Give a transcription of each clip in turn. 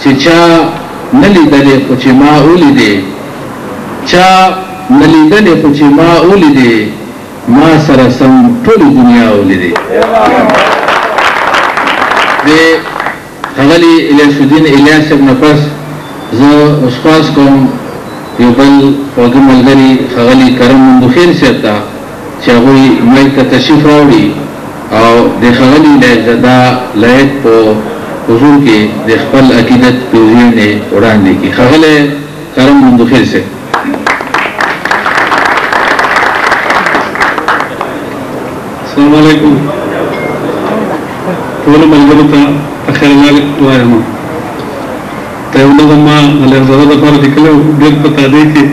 چې چا نه لیدلې خو چې ما ولیدې چا نه لیدلې خو چې ما ولیدې ما سره سم ټولې دنیا ولیدې د ښاغلي الیاس الدین الیاس صاحب نه پس زه خواست کوم یو بل خوږه ملګري ښاغلي کرم مندوخیل صاحب ته چې هغوی مایک ته تشریف راوړي او د ښاغلي لایقزاده لایق په حضور کې د خپل عقیدت پیرویانې وړاندې کړي. ښاغلی کرم مندوخیل صاحب. السلام علیکم. ټولو ملګرو ته خیر وایم. دا یو نظم ما د لایقزاده لپاره لیکلی و، ډېر په تادۍ کې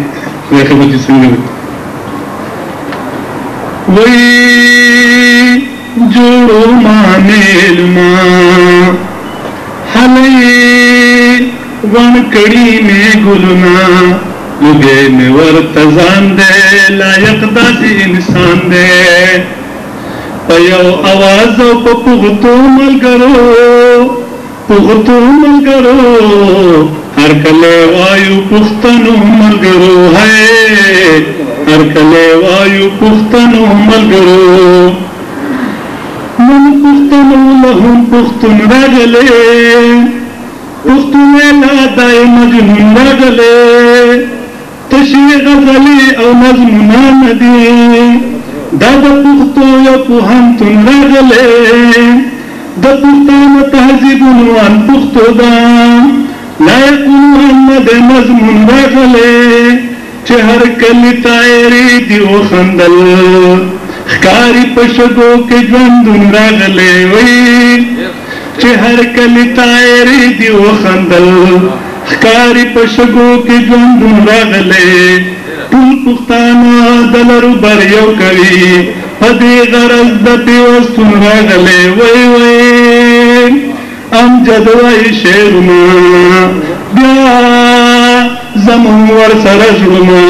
وایي خبر چې څنګه ده. وایي جوړو ما میلما حلی ون کڑی میں گلنا لگے میں ورتزان دے لائق داسی انسان دے پیو آوازو پا پغتو ملگرو ہر کلے وایو پختنو ملگرو ہے ہر کلے وایو پختنو ملگرو من پختنو لهم پختن راگلے پختن لادائی مجنون راگلے تشی غزلی او نظم نامدی دادا پختو یا پوہنتن راگلے دا پختان تحزیب عنوان پختو دا لائق محمد نظم راگلے چہر کلی تائری دیو خندل خکاری پشگو کے جوندن راغلے وی چہر کلی تائری دیو خندل خکاری پشگو کے جوندن راغلے ټول پختانا دلرو بریو کوي پدی غرض د پیوستون راغلے وی امجد وی شیرنا بیا زمون ور سرزړما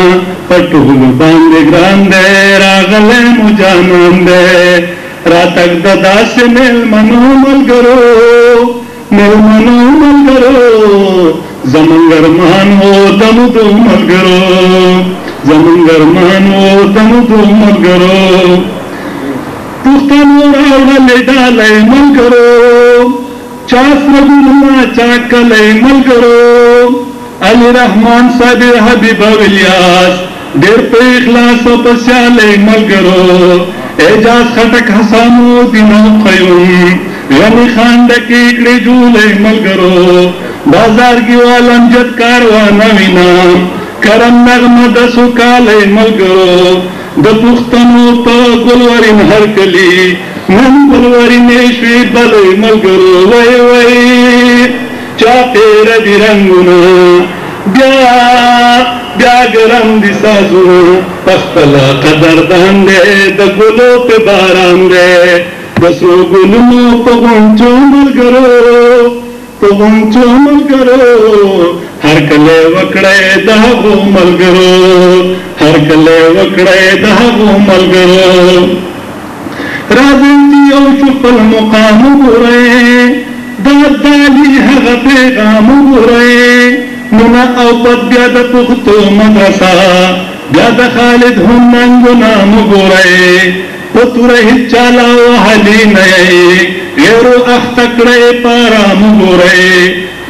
پټول باندې ګران دې راغله مجانان دې راتک د داسې ملمنو ملګرو زمون ګرمان هو دمو ملګرو زمون ګرمان هو دمو ملګرو پښتنو راغله ډالې ملګرو چا سرګما چا کله ملګرو علی رحمان صاحب حبیب الیاس ډېر په اخلاص او په سیالۍ ملګرو اعجاز خټک حسامو دینو قیوم غنی خان ډکې کړې جولۍ ملګرو بازار کې والمجد کاروان وینا کرم نغمه د سوکالۍ ملګرو د پښتنو په ګلورین هر کلی نن ګلورینې شوې بلۍ ملګرو وای چا تیره دی رنگونا بیا گرم دی سازونا پخپلا قدردان دے دا گلو پہ باران دے بسو گلو پا غنچو ملگرو ہر کلے وکڑے دہو ملگرو رازن دی او شپل مقام برے دادالی هغه پیغام وګورئ نونا او پد بیا د پښتو مدرسه بیا د خالد هم ننګونه وګورئ په توره هیڅ چاله وهلي نه یې غیرو اخته کړئ پارام وګورئ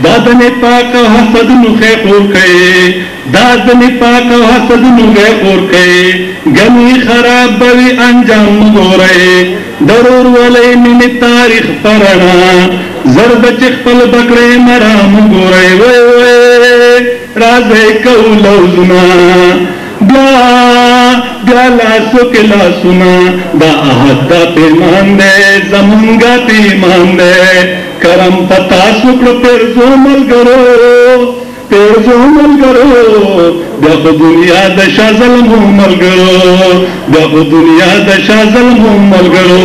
دا د نفاق او حسد نوخې خور کوي دا د نفاق او حسد نوخې خور کوي ګنې خراب بوي انجام وګورئ ضرور ولې مینې تاریخ پرنا زرد چخپل بکڑے مرام گورے وے رازے کولوزنا بیا لاسو کے لاسونا دا احد دا پیمان دے زمونگا پیمان دے کرم پتا سکڑ پیرزو ملگرو بیا خو دنیا دشا ظلمو ملگرو